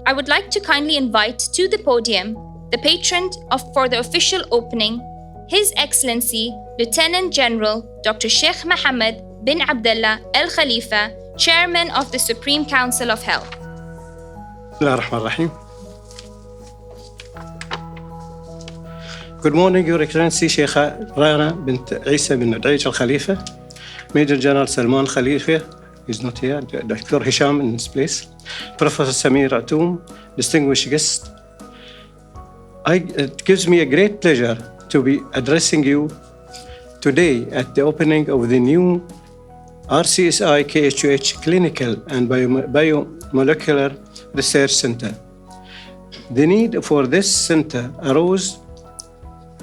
I would like to kindly invite to the podium the patron for the official opening, His Excellency Lieutenant General Dr. Shaikh Mohammed bin Abdulla Al Khalifa, Chairman of the Supreme Council of Health. Bismillahirrahmanirrahim. Good morning, Your Excellency Sheikh Rana bint Isa bin Al Khalifa, Major General Salman Khalifa is not here, Dr. Hisham in his place, Professor Samir Atum, distinguished guest. It gives me a great pleasure to be addressing you today at the opening of the new RCSI KHUH Clinical and Biomolecular Research Center. The need for this center arose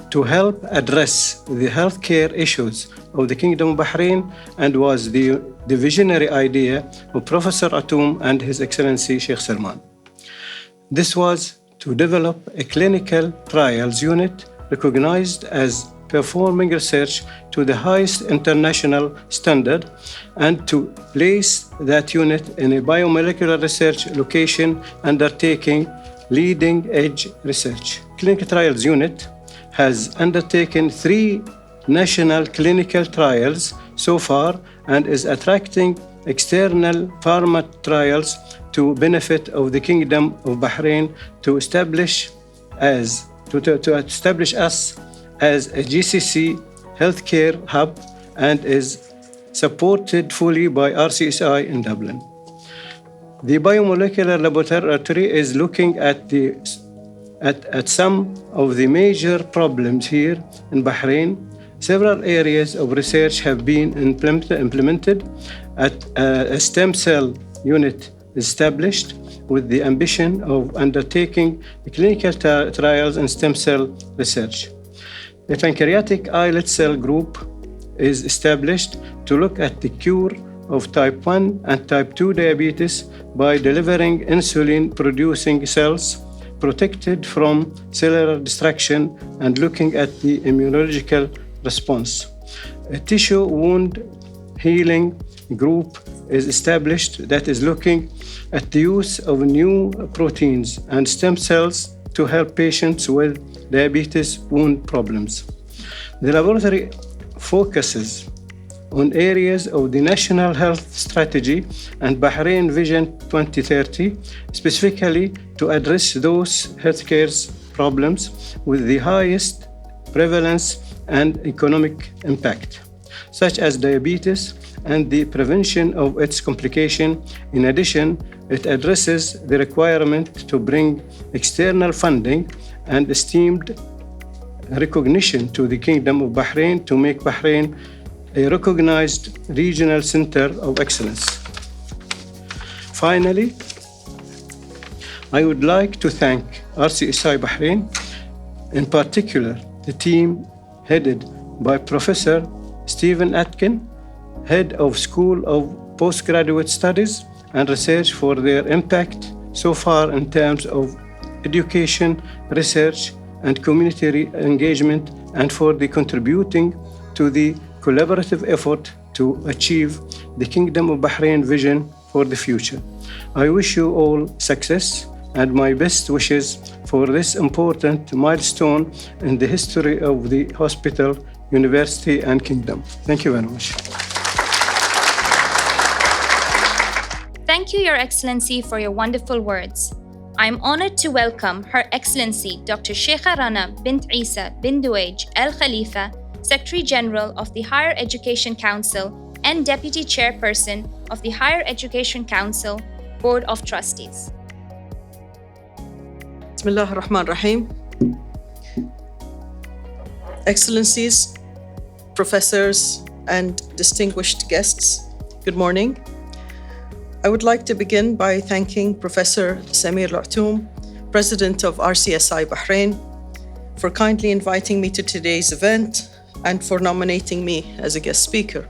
to help address the healthcare issues of the Kingdom of Bahrain and was the visionary idea of Professor Atum and His Excellency Sheikh Salman. This was to develop a clinical trials unit recognized as performing research to the highest international standard and to place that unit in a biomolecular research location undertaking leading-edge research. Clinical trials unit has undertaken 3 national clinical trials so far and is attracting external pharma trials to benefit of the Kingdom of Bahrain to establish us as a GCC healthcare hub and is supported fully by RCSI in Dublin. The biomolecular laboratory is looking at some of the major problems here in Bahrain. Several areas of research have been implemented at a stem cell unit established with the ambition of undertaking clinical trials in stem cell research. A pancreatic islet cell group is established to look at the cure of type 1 and type 2 diabetes by delivering insulin-producing cells protected from cellular destruction and looking at the immunological response. A tissue wound healing group is established that is looking at the use of new proteins and stem cells to help patients with diabetes wound problems. The laboratory focuses on areas of the National Health Strategy and Bahrain Vision 2030, specifically to address those healthcare problems with the highest prevalence and economic impact, such as diabetes and the prevention of its complication. In addition, it addresses the requirement to bring external funding and esteemed recognition to the Kingdom of Bahrain to make Bahrain a recognized regional center of excellence. Finally, I would like to thank RCSI Bahrain, in particular the team headed by Professor Stephen Atkin, Head of School of Postgraduate Studies and Research, for their impact so far in terms of education, research, and community engagement, and for the contributing to the collaborative effort to achieve the Kingdom of Bahrain vision for the future. I wish you all success and my best wishes for this important milestone in the history of the hospital, university, and kingdom. Thank you very much. Thank you, Your Excellency, for your wonderful words. I am honored to welcome Her Excellency Dr. Sheikh Rana bint Isa bin Duwaj Al Khalifa, Secretary General of the Higher Education Council and Deputy Chairperson of the Higher Education Council Board of Trustees. Bismillah ar-Rahman ar-Rahim. Excellencies, professors, and distinguished guests, good morning. I would like to begin by thanking Professor Samir Atum, President of RCSI Bahrain, for kindly inviting me to today's event and for nominating me as a guest speaker.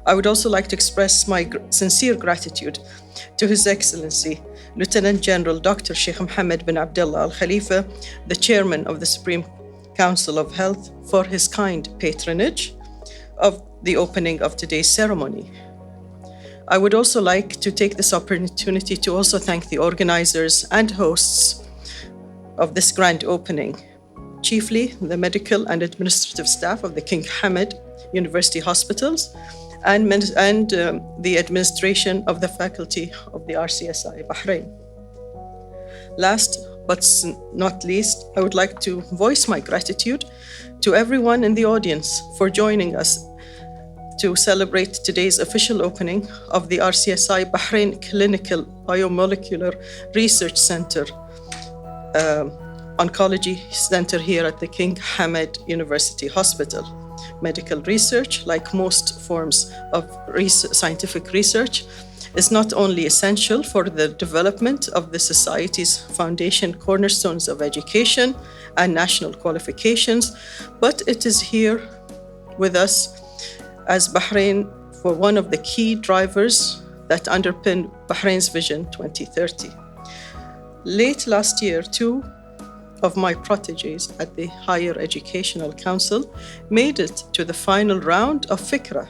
I would also like to express my sincere gratitude to His Excellency Lieutenant General Dr. Sheikh Mohammed bin Abdulla Al Khalifa, the Chairman of the Supreme Council of Health, for his kind patronage of the opening of today's ceremony. I would also like to take this opportunity to also thank the organizers and hosts of this grand opening, chiefly the medical and administrative staff of the King Hamad University Hospitals and the administration of the faculty of the RCSI Bahrain. Last but not least, I would like to voice my gratitude to everyone in the audience for joining us to celebrate today's official opening of the RCSI Bahrain Clinical Biomolecular Research Center, Oncology Center here at the King Hamad University Hospital. Medical research, like most forms of scientific research, is not only essential for the development of the society's foundation cornerstones of education and national qualifications, but it is here with us as Bahrain for one of the key drivers that underpin Bahrain's Vision 2030. Late last year, two of my proteges at the Higher Educational Council made it to the final round of Fikra,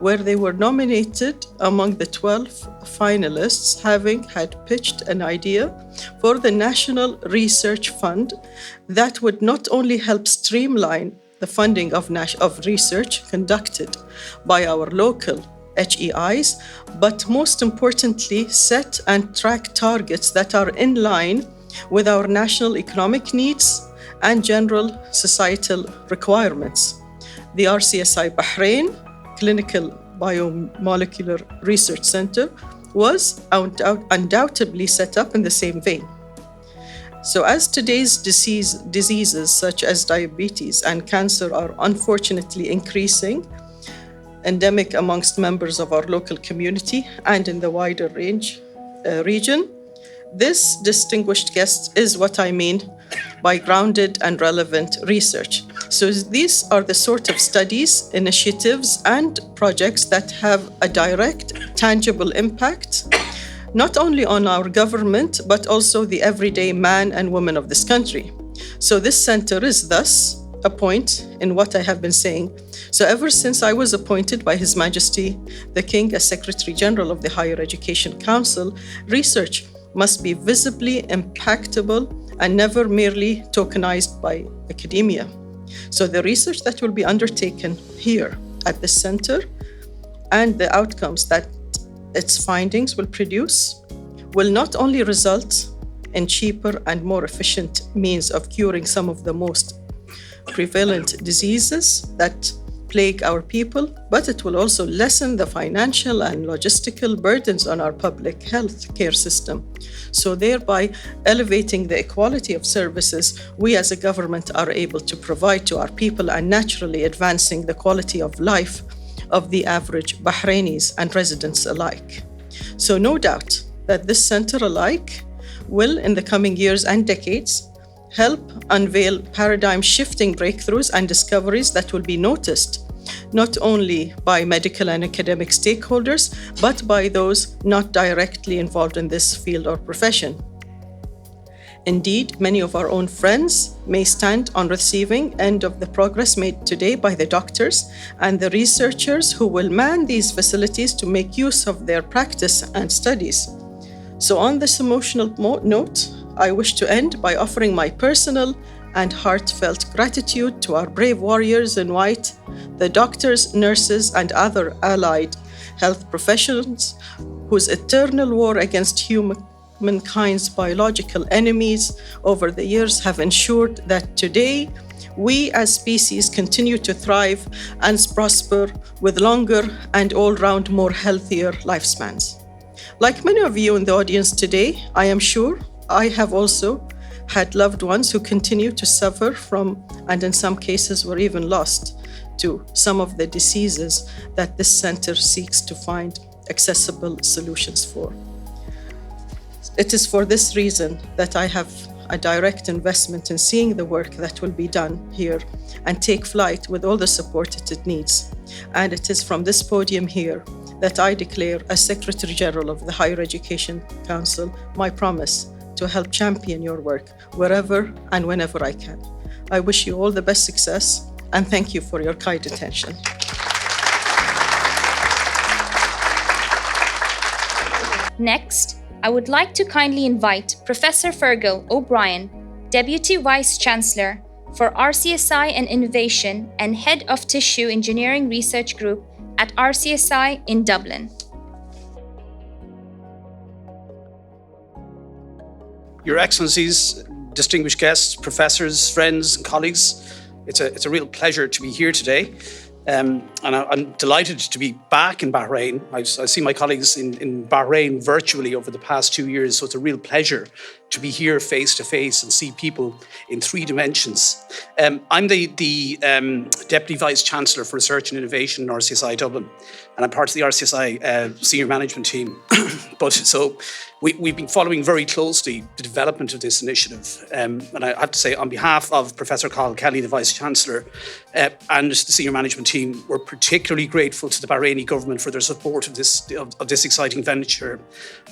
where they were nominated among the 12 finalists, having had pitched an idea for the National Research Fund that would not only help streamline the funding of research conducted by our local HEIs, but most importantly, set and track targets that are in line with our national economic needs and general societal requirements. The RCSI Bahrain Clinical Biomolecular Research Center was undoubtedly set up in the same vein. So as today's diseases such as diabetes and cancer are unfortunately increasing, endemic amongst members of our local community and in the wider region, this distinguished guest is what I mean by grounded and relevant research. So these are the sort of studies, initiatives, and projects that have a direct, tangible impact, not only on our government, but also the everyday man and woman of this country. So this center is thus a point in what I have been saying. So ever since I was appointed by His Majesty the King as Secretary General of the Higher Education Council, research must be visibly impactable and never merely tokenized by academia. So the research that will be undertaken here at the center and the outcomes that its findings will produce will not only result in cheaper and more efficient means of curing some of the most prevalent diseases that plague our people, but it will also lessen the financial and logistical burdens on our public health care system. So thereby elevating the quality of services we as a government are able to provide to our people and naturally advancing the quality of life of the average Bahrainis and residents alike. So no doubt that this center alike will, in the coming years and decades, help unveil paradigm-shifting breakthroughs and discoveries that will be noticed not only by medical and academic stakeholders, but by those not directly involved in this field or profession. Indeed, many of our own friends may stand on receiving end of the progress made today by the doctors and the researchers who will man these facilities to make use of their practice and studies. So on this emotional note, I wish to end by offering my personal and heartfelt gratitude to our brave warriors in white, the doctors, nurses, and other allied health professionals whose eternal war against humankind's biological enemies over the years have ensured that today we as species continue to thrive and prosper with longer and all-round more healthier lifespans. Like many of you in the audience today, I am sure I have also had loved ones who continue to suffer from, and in some cases were even lost to, some of the diseases that this center seeks to find accessible solutions for. It is for this reason that I have a direct investment in seeing the work that will be done here and take flight with all the support it needs. And it is from this podium here that I declare as Secretary General of the Higher Education Council my promise to help champion your work wherever and whenever I can. I wish you all the best success and thank you for your kind attention. Next, I would like to kindly invite Professor Fergul O'Brien, Deputy Vice Chancellor for RCSI and Innovation and Head of Tissue Engineering Research Group at RCSI in Dublin. Your Excellencies, distinguished guests, professors, friends and colleagues, it's a real pleasure to be here today. And I'm delighted to be back in Bahrain. I see my colleagues in Bahrain virtually over the past 2 years, so it's a real pleasure to be here face to face and see people in 3 dimensions. I'm the Deputy Vice Chancellor for Research and Innovation in RCSI Dublin, and I'm part of the RCSI senior management team. We've been following very closely the development of this initiative. And I have to say, on behalf of Professor Cathal Kelly, the Vice Chancellor, and the senior management team, we're particularly grateful to the Bahraini government for their support of this exciting venture.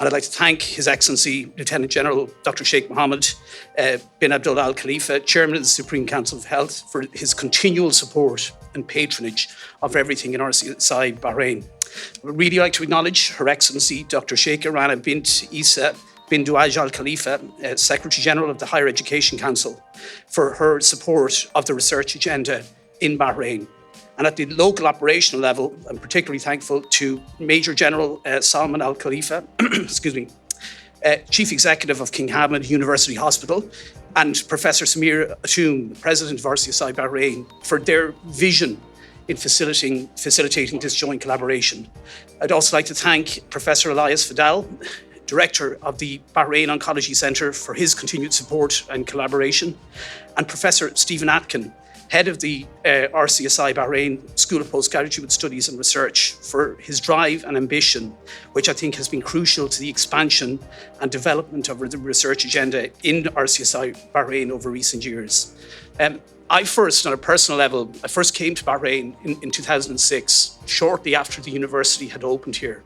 And I'd like to thank His Excellency Lieutenant General Dr. Shaikh Mohammed bin Abdulla Al Khalifa, Chairman of the Supreme Council of Health, for his continual support and patronage of everything in RCSI Bahrain. I would really like to acknowledge Her Excellency Dr. Sheikh Rana bint Isa bin Duaj Al Khalifa, Secretary General of the Higher Education Council, for her support of the research agenda in Bahrain. And at the local operational level, I'm particularly thankful to Major General Salman Al Khalifa, Chief Executive of King Hamad University Hospital, and Professor Samir Atoum, President of RCSI Bahrain, for their vision in facilitating this joint collaboration. I'd also like to thank Professor Elias Fadil, Director of the Bahrain Oncology Center, for his continued support and collaboration, and Professor Stephen Atkin, Head of the RCSI Bahrain School of Postgraduate Studies and Research, for his drive and ambition, which I think has been crucial to the expansion and development of the research agenda in RCSI Bahrain over recent years. I first, on a personal level, I first came to Bahrain in 2006, shortly after the university had opened here.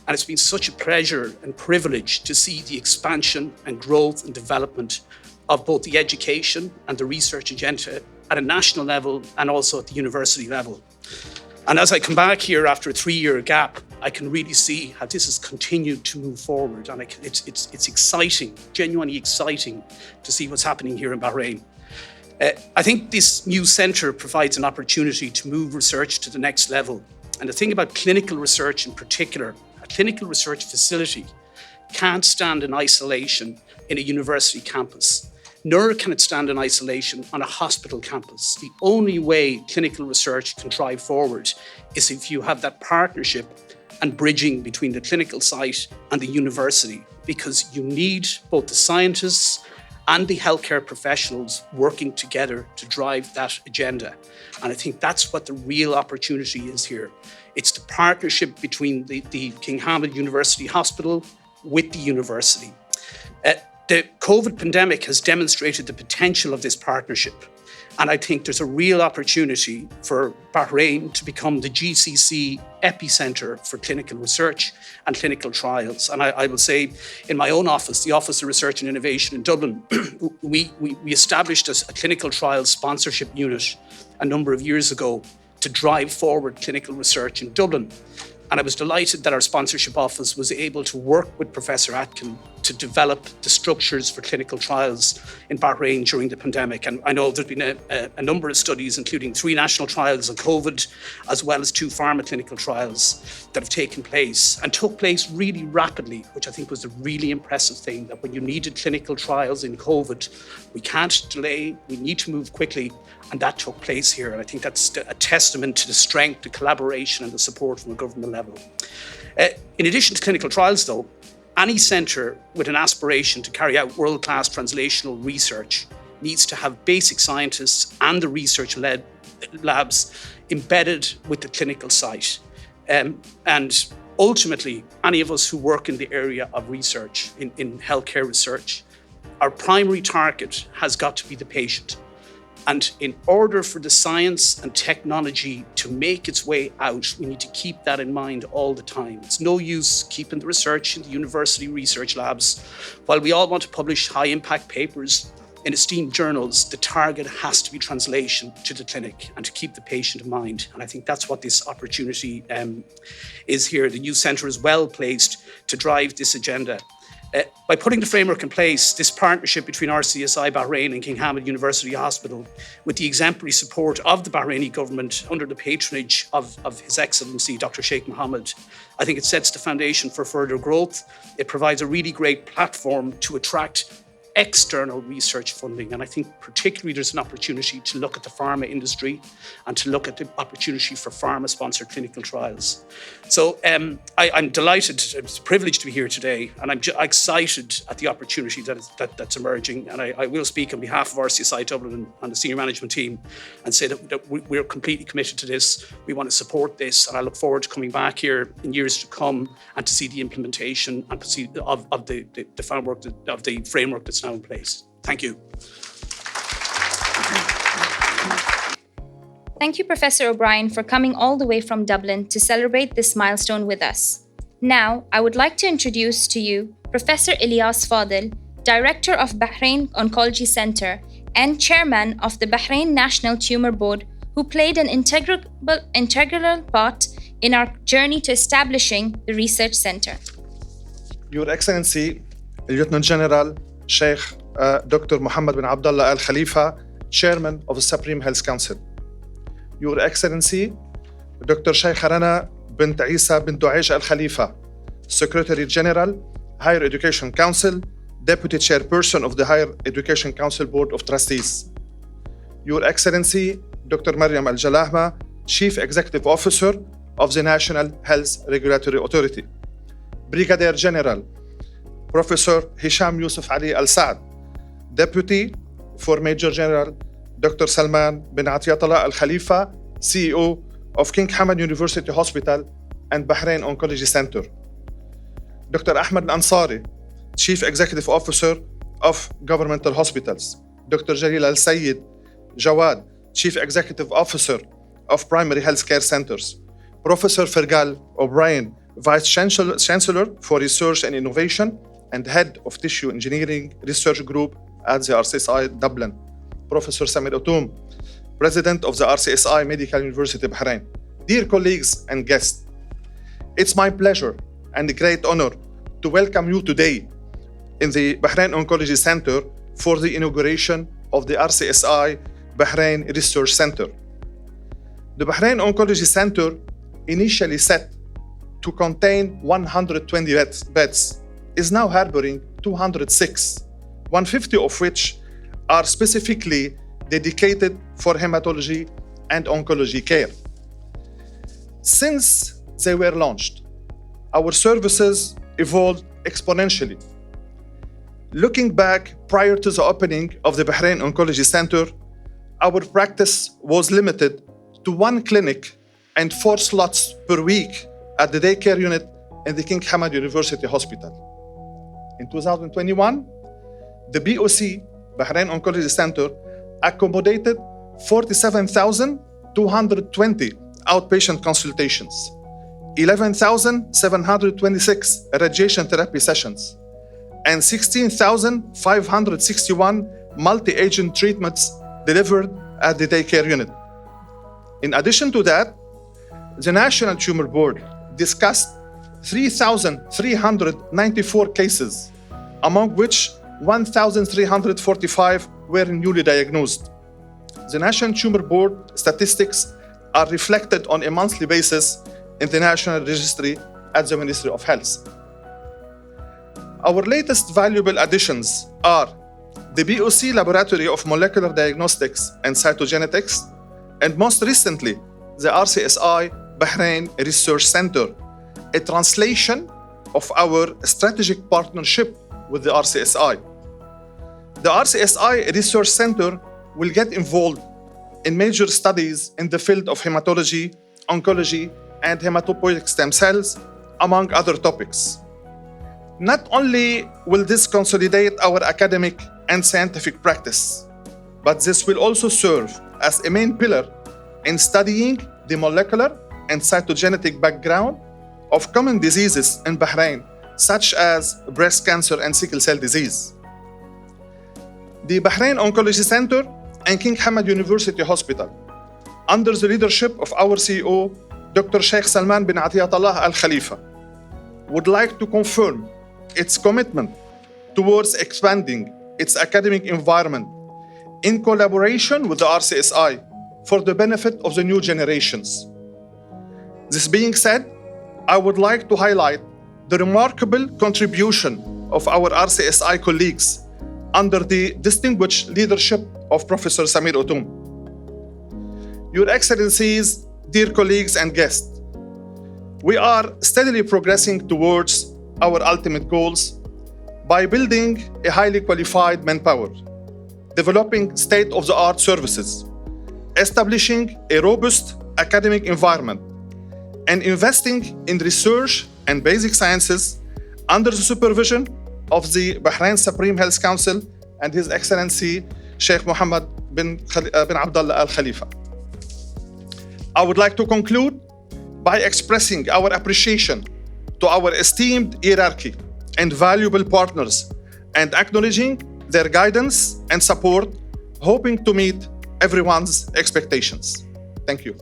And it's been such a pleasure and privilege to see the expansion and growth and development of both the education and the research agenda at a national level and also at the university level. And as I come back here after a 3-year gap, I can really see how this has continued to move forward. And it's exciting, genuinely exciting to see what's happening here in Bahrain. I think this new centre provides an opportunity to move research to the next level. And the thing about clinical research in particular, a clinical research facility can't stand in isolation in a university campus, nor can it stand in isolation on a hospital campus. The only way clinical research can drive forward is if you have that partnership and bridging between the clinical site and the university, because you need both the scientists and the healthcare professionals working together to drive that agenda. And I think that's what the real opportunity is here. It's the partnership between the King Hamad University Hospital with the university. The COVID pandemic has demonstrated the potential of this partnership. And I think there's a real opportunity for Bahrain to become the GCC epicenter for clinical research and clinical trials. And I will say, in my own office, the Office of Research and Innovation in Dublin, we established a clinical trials sponsorship unit a number of years ago to drive forward clinical research in Dublin. And I was delighted that our sponsorship office was able to work with Professor Atkin to develop the structures for clinical trials in Bahrain during the pandemic. And I know there's been a number of studies, including 3 national trials on COVID, as well as 2 pharma clinical trials that have taken place and took place really rapidly, which I think was the really impressive thing, that when you needed clinical trials in COVID, we can't delay, we need to move quickly. And that took place here. And I think that's a testament to the strength, the collaboration and the support from the government level. In addition to clinical trials, though, any centre with an aspiration to carry out world-class translational research needs to have basic scientists and the research-led labs embedded with the clinical site. And ultimately, any of us who work in the area of research, in healthcare research, our primary target has got to be the patient. And in order for the science and technology to make its way out, we need to keep that in mind all the time. It's no use keeping the research in the university research labs. While we all want to publish high-impact papers, in esteemed journals, the target has to be translation to the clinic and to keep the patient in mind. And I think that's what this opportunity is here. The new centre is well placed to drive this agenda. By putting the framework in place, this partnership between RCSI Bahrain and King Hamad University Hospital, with the exemplary support of the Bahraini government under the patronage of His Excellency Dr. Shaikh Mohammed, I think it sets the foundation for further growth. It provides a really great platform to attract external research funding. And I think particularly there's an opportunity to look at the pharma industry and to look at the opportunity for pharma-sponsored clinical trials. So I'm delighted, it's a privilege to be here today, and I'm excited at the opportunity that's emerging. And I will speak on behalf of RCSI Dublin and the senior management team and say that we're completely committed to this. We want to support this, and I look forward to coming back here in years to come and to see the implementation and of the framework that's now in place. Thank you. Thank you, Professor O'Brien, for coming all the way from Dublin to celebrate this milestone with us. Now, I would like to introduce to you Professor Elias Fadil, Director of Bahrain Oncology Center and Chairman of the Bahrain National Tumor Board, who played an integral part in our journey to establishing the research center. Your Excellency, Lieutenant General Shaikh Dr. Mohammed bin Abdulla Al Khalifa, Chairman of the Supreme Health Council. Your Excellency, Dr. Shaikh Rana bint Isa bint Al Khalifa, Secretary General, Higher Education Council, Deputy Chairperson of the Higher Education Council Board of Trustees. Your Excellency, Dr. Maryam Al Jalahma, Chief Executive Officer of the National Health Regulatory Authority. Brigadier General Professor Hisham Yusuf Ali Al Saad, Deputy for Major General Dr. Salman bin Atiyatullah Al Khalifa, CEO of King Hamad University Hospital and Bahrain Oncology Center. Dr. Ahmed Al Ansari, Chief Executive Officer of Governmental Hospitals. Dr. Jalil Al Sayyid Jawad, Chief Executive Officer of Primary Health Care Centers. Professor Fergul O'Brien, Vice Chancellor for Research and Innovation and Head of Tissue Engineering Research Group at the RCSI Dublin. Professor Samir Otoum, President of the RCSI Medical University Bahrain. Dear colleagues and guests, it's my pleasure and a great honor to welcome you today in the Bahrain Oncology Center for the inauguration of the RCSI Bahrain Research Center. The Bahrain Oncology Center, initially set to contain 120 beds, is now harboring 206, 150 of which are specifically dedicated for hematology and oncology care. Since they were launched, our services evolved exponentially. Looking back prior to the opening of the Bahrain Oncology Center, our practice was limited to 1 clinic and 4 slots per week at the daycare unit in the King Hamad University Hospital. In 2021, the BOC, Bahrain Oncology Center, accommodated 47,220 outpatient consultations, 11,726 radiation therapy sessions, and 16,561 multi-agent treatments delivered at the daycare unit. In addition to that, the National Tumor Board discussed 3,394 cases, among which 1,345 were newly diagnosed. The National Tumor Board statistics are reflected on a monthly basis in the National Registry at the Ministry of Health. Our latest valuable additions are the BOC Laboratory of Molecular Diagnostics and Cytogenetics, and most recently, the RCSI Bahrain Research Center, a translation of our strategic partnership with the RCSI. The RCSI Research Center will get involved in major studies in the field of hematology, oncology, and hematopoietic stem cells, among other topics. Not only will this consolidate our academic and scientific practice, but this will also serve as a main pillar in studying the molecular and cytogenetic background of common diseases in Bahrain, such as breast cancer and sickle cell disease. the Bahrain Oncology Center and King Hamad University Hospital, under the leadership of our CEO, Dr. Shaikh Salman bin Atiyatullah Al Khalifa, would like to confirm its commitment towards expanding its academic environment in collaboration with the RCSI for the benefit of the new generations. This being said, I would like to highlight the remarkable contribution of our RCSI colleagues under the distinguished leadership of Professor Samir Otoum. Your Excellencies, dear colleagues and guests, we are steadily progressing towards our ultimate goals by building a highly qualified manpower, developing state-of-the-art services, establishing a robust academic environment, and investing in research and basic sciences under the supervision of the Bahrain Supreme Health Council and His Excellency Sheikh Mohammed bin Abdulla Al Khalifa. I would like to conclude by expressing our appreciation to our esteemed hierarchy and valuable partners and acknowledging their guidance and support, hoping to meet everyone's expectations. Thank you.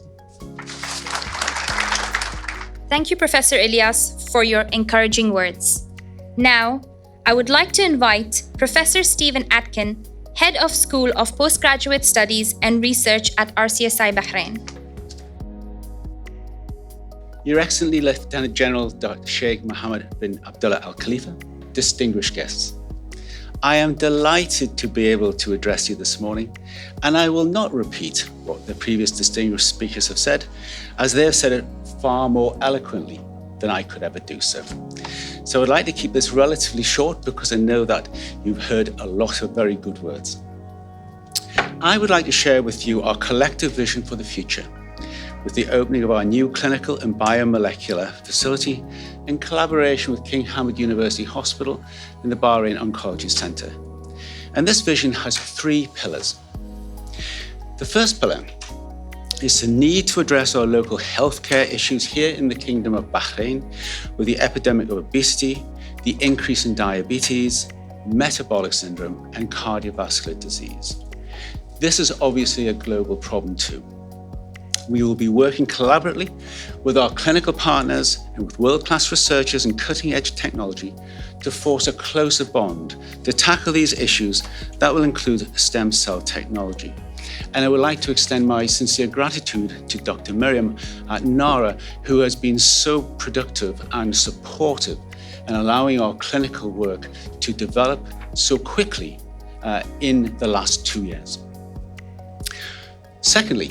Thank you, Professor Elias, for your encouraging words. Now, I would like to invite Professor Stephen Atkin, Head of School of Postgraduate Studies and Research at RCSI Bahrain. Your Excellency Lieutenant General Dr. Sheikh Mohammed bin Abdulla Al Khalifa, distinguished guests. I am delighted to be able to address you this morning, and I will not repeat what the previous distinguished speakers have said, as they have said it far more eloquently than I could ever do so. So I'd like to keep this relatively short because I know that you've heard a lot of very good words. I would like to share with you our collective vision for the future, with the opening of our new clinical and biomolecular facility in collaboration with King Hamad University Hospital and the Bahrain Oncology Center. And this vision has 3 pillars. The first pillar is the need to address our local healthcare issues here in the Kingdom of Bahrain with the epidemic of obesity, the increase in diabetes, metabolic syndrome, and cardiovascular disease. This is obviously a global problem too. We will be working collaboratively with our clinical partners and with world-class researchers and cutting-edge technology to force a closer bond to tackle these issues that will include stem cell technology. And I would like to extend my sincere gratitude to Dr. Miriam at NARA, who has been so productive and supportive in allowing our clinical work to develop so quickly in the last 2 years. Secondly,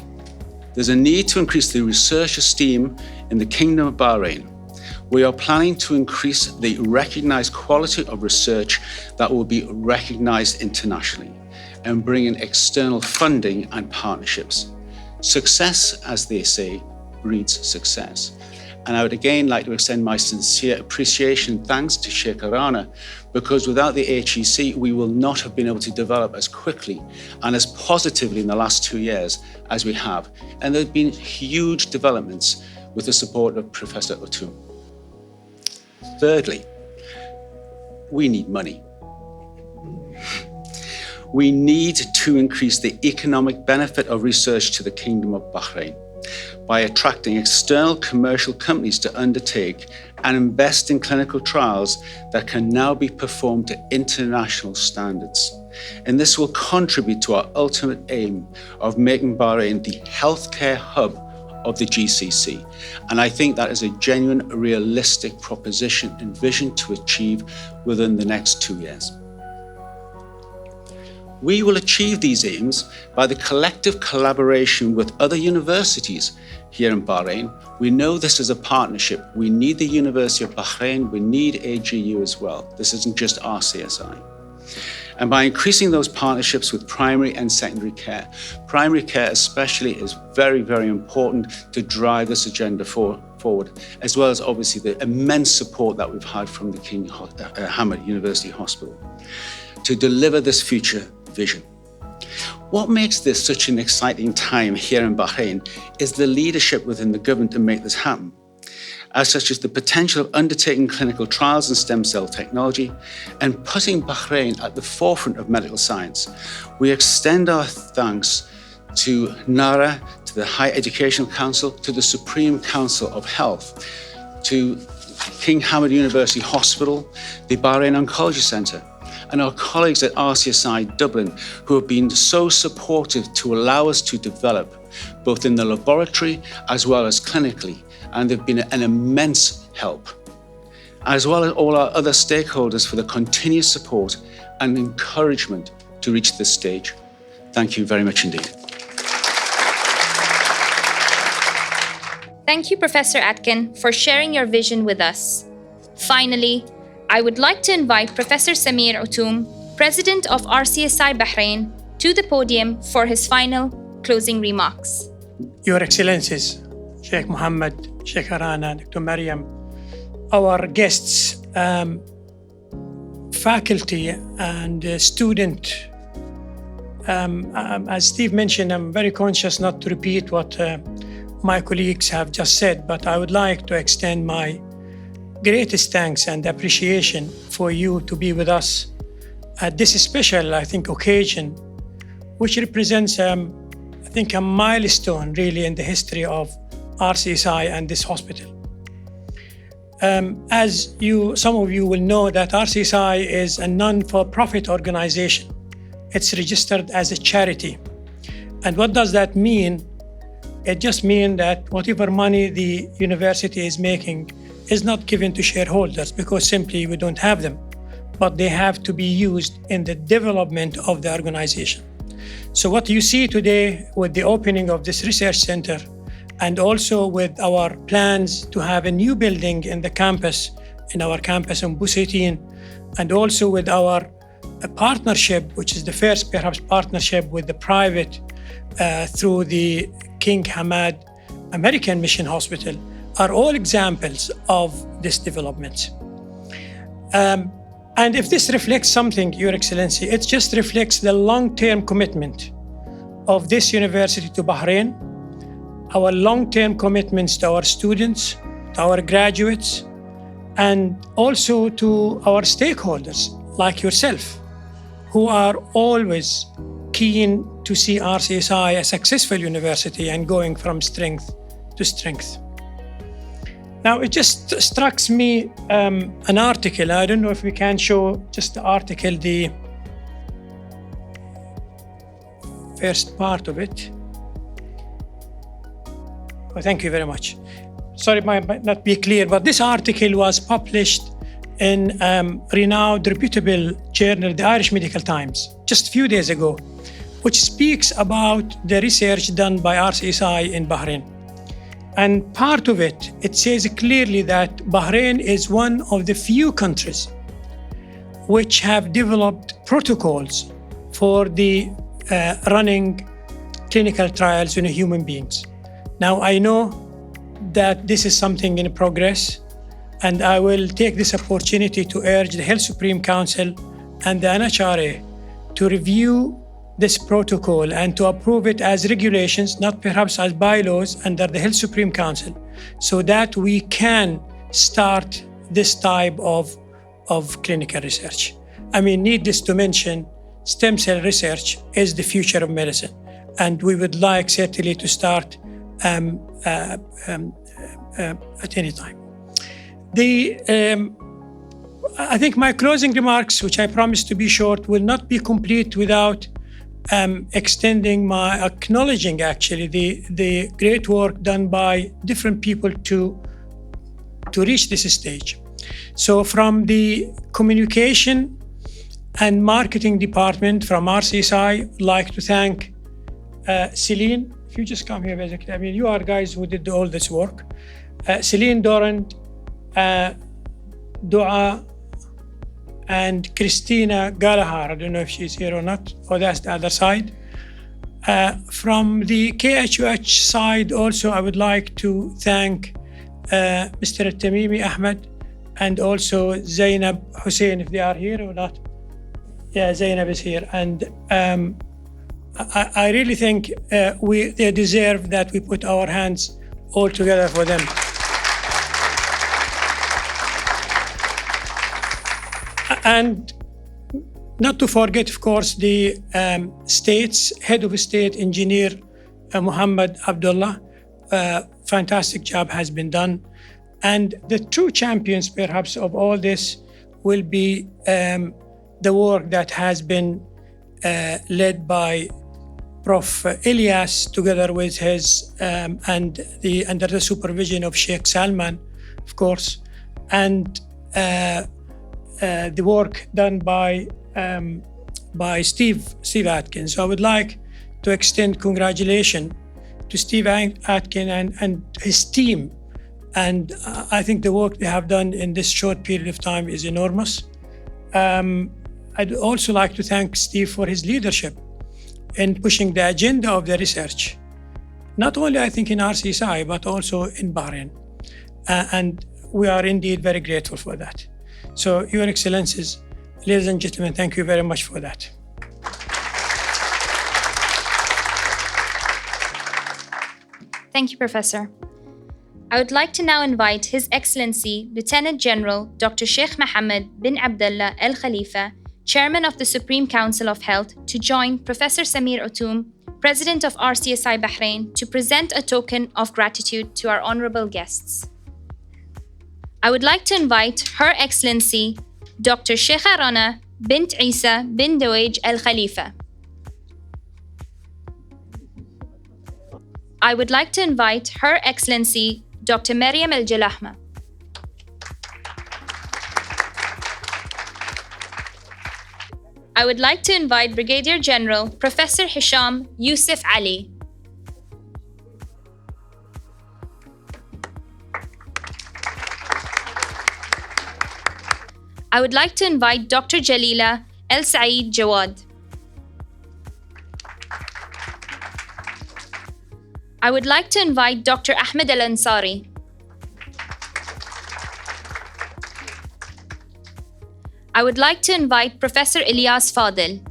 there's a need to increase the research esteem in the Kingdom of Bahrain. We are planning to increase the recognized quality of research that will be recognized internationally and bring in external funding and partnerships. Success, as they say, breeds success. And I would again like to extend my sincere appreciation and thanks to Sheikh Rana, because without the HEC, we will not have been able to develop as quickly and as positively in the last 2 years as we have. And there have been huge developments with the support of Professor Otoum. Thirdly, we need money. We need to increase the economic benefit of research to the Kingdom of Bahrain by attracting external commercial companies to undertake and invest in clinical trials that can now be performed to international standards. And this will contribute to our ultimate aim of making Bahrain the healthcare hub of the GCC. And I think that is a genuine, realistic proposition and vision to achieve within the next 2 years. We will achieve these aims by the collective collaboration with other universities here in Bahrain. We know this is a partnership. We need the University of Bahrain. We need AGU as well. This isn't just RCSI. And by increasing those partnerships with primary and secondary care, primary care especially is very, very important to drive this agenda forward, as well as obviously the immense support that we've had from the King Hamad University Hospital to deliver this future vision. What makes this such an exciting time here in Bahrain is the leadership within the government to make this happen. such as the potential of undertaking clinical trials in stem cell technology and putting Bahrain at the forefront of medical science. We extend our thanks to NARA, to the Higher Educational Council, to the Supreme Council of Health, to King Hamad University Hospital, the Bahrain Oncology Center, and our colleagues at RCSI Dublin, who have been so supportive to allow us to develop, both in the laboratory as well as clinically, and they've been an immense help, as well as all our other stakeholders for the continuous support and encouragement to reach this stage. Thank you very much indeed. Thank you, Professor Atkin, for sharing your vision with us. Finally, I would like to invite Professor Samir Outoum, President of RCSI Bahrain, to the podium for his final closing remarks. Your Excellencies, Sheikh Mohammed, Sheikh Rana, Dr. Mariam, our guests, faculty and student. As Steve mentioned, I'm very conscious not to repeat what my colleagues have just said, but I would like to extend my greatest thanks and appreciation for you to be with us at this special, I think, occasion, which represents, I think, a milestone really in the history of RCSI and this hospital. As some of you will know, that RCSI is a non-for-profit organization. It's registered as a charity. And what does that mean? It just means that whatever money the university is making is not given to shareholders because simply we don't have them, but they have to be used in the development of the organization. So what you see today with the opening of this research center, and also with our plans to have a new building in the campus, in our campus in Busaitin, and also with our partnership, which is the first perhaps partnership with the private through the King Hamad American Mission Hospital, are all examples of this development. And if this reflects something, Your Excellency, it just reflects the long-term commitment of this university to Bahrain, our long-term commitments to our students, to our graduates, and also to our stakeholders like yourself, who are always keen to see RCSI a successful university and going from strength to strength. Now, it just strikes me an article. I don't know if we can show just the article, the first part of it. Oh, thank you very much. Sorry, it might not be clear, but this article was published in renowned, reputable journal, the Irish Medical Times, just a few days ago, which speaks about the research done by RCSI in Bahrain. And part of it, it says clearly that Bahrain is one of the few countries which have developed protocols for the running clinical trials in human beings. Now, I know that this is something in progress, and I will take this opportunity to urge the Health Supreme Council and the NHRA to review this protocol and to approve it as regulations, not perhaps as bylaws under the Health Supreme Council, so that we can start this type of clinical research. I mean, needless to mention, stem cell research is the future of medicine, and we would like certainly to start at any time. I think my closing remarks, which I promise to be short, will not be complete without acknowledging actually the great work done by different people to reach this stage. So from the communication and marketing department from RCSI, I'd like to thank Celine. If you just come here, basically, I mean, you are guys who did all this work. Celine Dorand, Dua, and Christina Gallagher. I don't know if she's here or not. Oh, that's the other side. From the KHUH side also, I would like to thank Mr. Tamimi Ahmed and also Zainab Hussein, if they are here or not. Yeah, Zainab is here. And I really think they deserve that we put our hands all together for them. And not to forget, of course, the state's head of state, engineer Mohammed Abdulla. Fantastic job has been done. And the true champions, perhaps, of all this will be the work that has been led by Prof. Elias, together with his and under the supervision of Sheikh Salman, of course, and the work done by Steve Atkin. So I would like to extend congratulations to Steve Atkin and his team. And I think the work they have done in this short period of time is enormous. I'd also like to thank Steve for his leadership in pushing the agenda of the research, not only I think in RCSI, but also in Bahrain. And we are indeed very grateful for that. So Your Excellencies, ladies and gentlemen, thank you very much for that. Thank you, Professor. I would like to now invite His Excellency Lieutenant General Dr. Sheikh Mohammed bin Abdulla Al Khalifa, Chairman of the Supreme Council of Health, to join Professor Samir Otoom, President of RCSI Bahrain, to present a token of gratitude to our honorable guests. I would like to invite Her Excellency Dr. Sheikha Rana bint Isa bin Duwaij Al Khalifa. I would like to invite Her Excellency Dr. Maryam Al Jalahma. I would like to invite Brigadier General Professor Hisham Yusuf Ali. I would like to invite Dr. Jalila El Saeed Jawad. I would like to invite Dr. Ahmed Al Ansari. I would like to invite Professor Elias Fadil.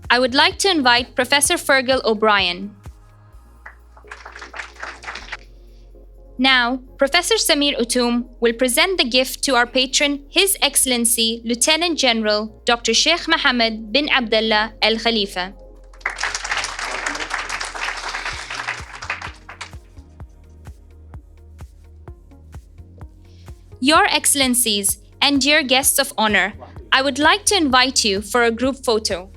I would like to invite Professor Fergul O'Brien. Now, Professor Samir Otoom will present the gift to our patron, His Excellency Lieutenant General Dr. Sheikh Mohammed bin Abdulla Al Khalifa. Your Excellencies and dear guests of honor, I would like to invite you for a group photo.